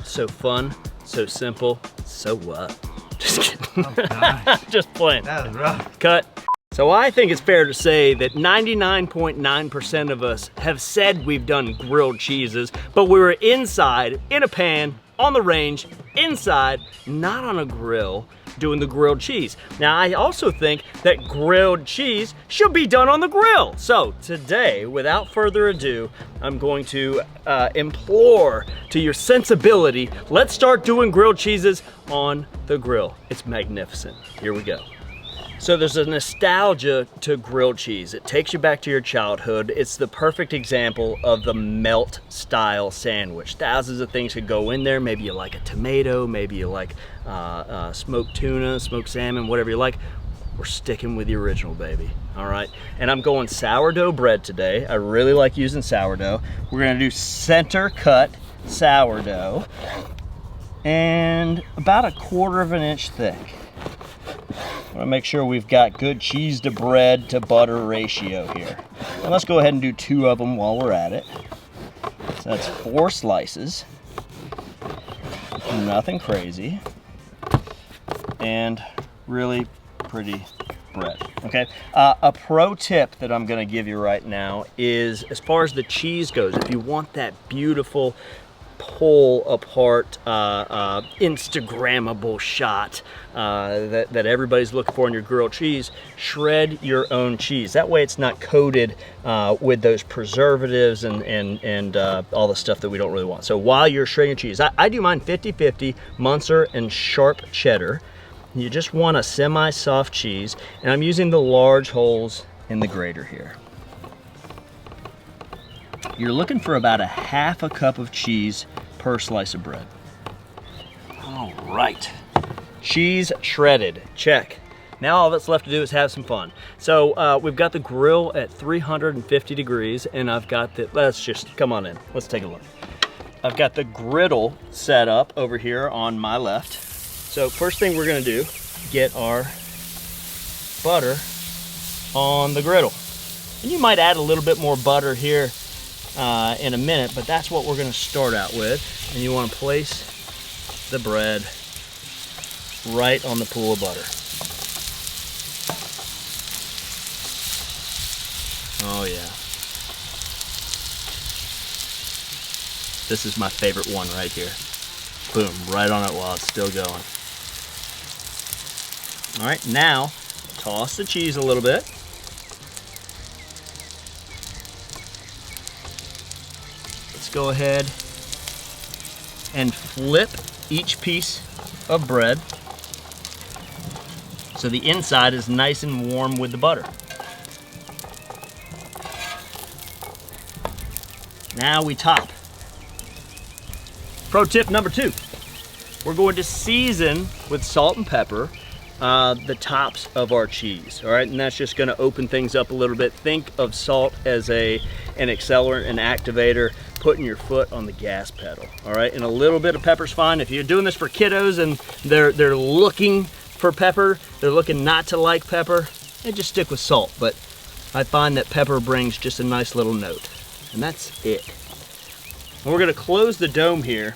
so fun, so simple. So what? Just kidding. Oh, gosh. Just playing. That was rough. Cut. So I think it's fair to say that 99.9% of us have said we've done grilled cheeses, but we were inside, in a pan, on the range, inside, not on a grill, doing the grilled cheese. Now, I also think that grilled cheese should be done on the grill. So today, without further ado, I'm going to implore to your sensibility, let's start doing grilled cheeses on the grill. It's magnificent. Here we go. So there's a nostalgia to grilled cheese. It takes you back to your childhood. It's the perfect example of the melt style sandwich. Thousands of things could go in there. Maybe you like a tomato, maybe you like smoked tuna, smoked salmon, whatever you like. We're sticking with the original, baby, all right? And I'm going sourdough bread today. I really like using sourdough. We're gonna do center cut sourdough and about 1/4 inch thick. I want to make sure we've got good cheese to bread to butter ratio here. And let's go ahead and do 2 of them while we're at it. So that's 4 slices. Nothing crazy. And really pretty bread, okay? A pro tip that I'm gonna give you right now is, as far as the cheese goes, if you want that beautiful pull apart Instagrammable shot that everybody's looking for in your grilled cheese, shred your own cheese. That way it's not coated with those preservatives and all the stuff that we don't really want. So while you're shredding your cheese, I do mine 50-50 Muenster and sharp cheddar. You just want a semi-soft cheese, and I'm using the large holes in the grater here. You're looking for about 1/2 cup of cheese per slice of bread. All right, cheese shredded, check. Now all that's left to do is have some fun. So we've got the grill at 350 degrees, and I've got the, let's just, come on in, let's take a look. I've got the griddle set up over here on my left. So first thing we're gonna do, get our butter on the griddle. And you might add a little bit more butter here in a minute, but that's what we're gonna start out with. And you wanna place the bread right on the pool of butter. Oh yeah. This is my favorite one right here. Boom, right on it while it's still going. All right, now toss the cheese a little bit. Let's go ahead and flip each piece of bread so the inside is nice and warm with the butter. Now we top. Pro tip number 2, we're going to season with salt and pepper the tops of our cheese, all right? And that's just gonna open things up a little bit. Think of salt as an accelerant, an activator, putting your foot on the gas pedal, all right? And a little bit of pepper's fine. If you're doing this for kiddos and they're looking for pepper, they're looking not to like pepper, then just stick with salt. But I find that pepper brings just a nice little note, and that's it. And we're gonna close the dome here.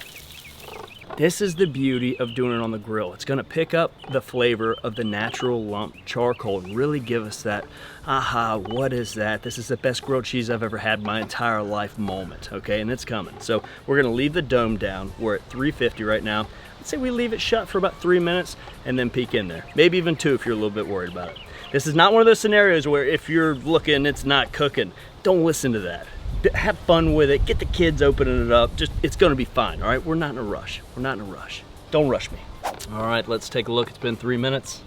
This is the beauty of doing it on the grill. It's gonna pick up the flavor of the natural lump charcoal and really give us that, aha, what is that? This is the best grilled cheese I've ever had in my entire life moment, okay? And it's coming. So we're gonna leave the dome down. We're at 350 right now. I'd say we leave it shut for about 3 minutes and then peek in there. Maybe even 2 if you're a little bit worried about it. This is not one of those scenarios where if you're looking, it's not cooking. Don't listen to that. Have fun with it. Get the kids opening it up. Just, it's gonna be fine, all right? We're not in a rush. We're not in a rush. Don't rush me. All right, let's take a look. It's been 3 minutes.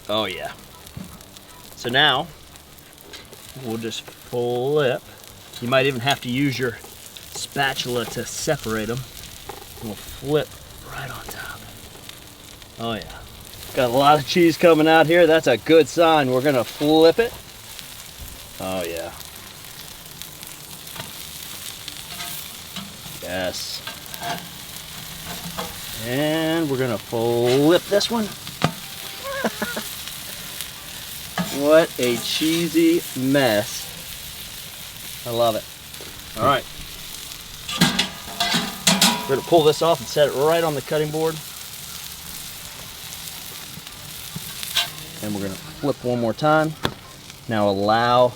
Oh yeah. So now, we'll just flip. You might even have to use your spatula to separate them. We'll flip right on top. Oh yeah. Got a lot of cheese coming out here. That's a good sign. We're gonna flip it. Oh yeah. Yes. And we're gonna flip this one. What a cheesy mess. I love it. All right. We're gonna pull this off and set it right on the cutting board. And we're gonna flip one more time. Now allow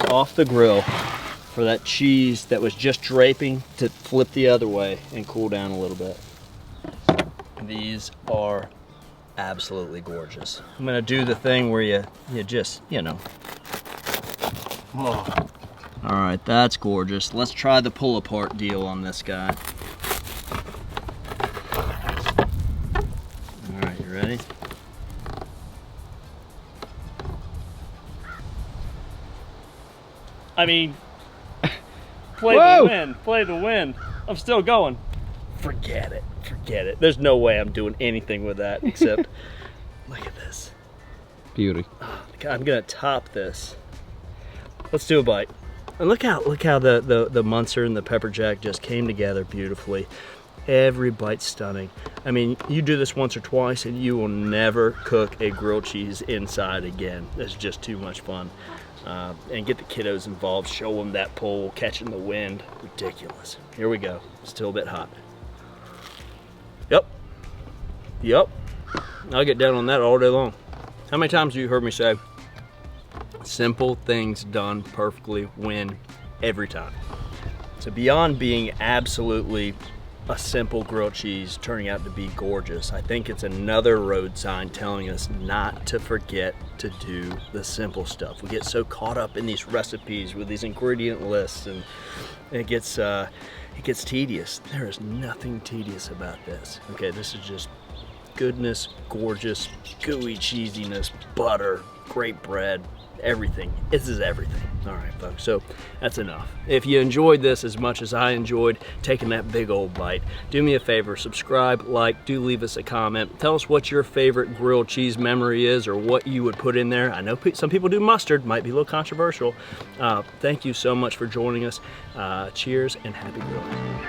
off the grill for that cheese that was just draping to flip the other way and cool down a little bit. These are absolutely gorgeous. I'm gonna do the thing where you just, you know. Oh. All right, that's gorgeous. Let's try the pull apart deal on this guy. All right, you ready? I mean, play the win, play the win. I'm still going. Forget it, forget it. There's no way I'm doing anything with that except, look at this. Beauty. Oh, God, I'm gonna top this. Let's do a bite. And look how the Muenster and the pepper jack just came together beautifully. Every bite's stunning. I mean, you do this once or twice and you will never cook a grilled cheese inside again. It's just too much fun. And get the kiddos involved, show them that pole, catching the wind. Ridiculous. Here we go. Still a bit hot. Yep. Yep. I'll get down on that all day long. How many times have you heard me say, simple things done perfectly win every time? So beyond being absolutely a simple grilled cheese turning out to be gorgeous, I think it's another road sign telling us not to forget to do the simple stuff. We get so caught up in these recipes with these ingredient lists, and it gets tedious. There is nothing tedious about this. Okay, this is just goodness, gorgeous, gooey cheesiness, butter, great bread, everything. This is everything. All right, folks, so that's enough. If you enjoyed this as much as I enjoyed taking that big old bite, do me a favor, subscribe, like, do leave us a comment. Tell us what your favorite grilled cheese memory is or what you would put in there. I know some people do mustard, might be a little controversial. Thank you so much for joining us. Cheers and happy grilling.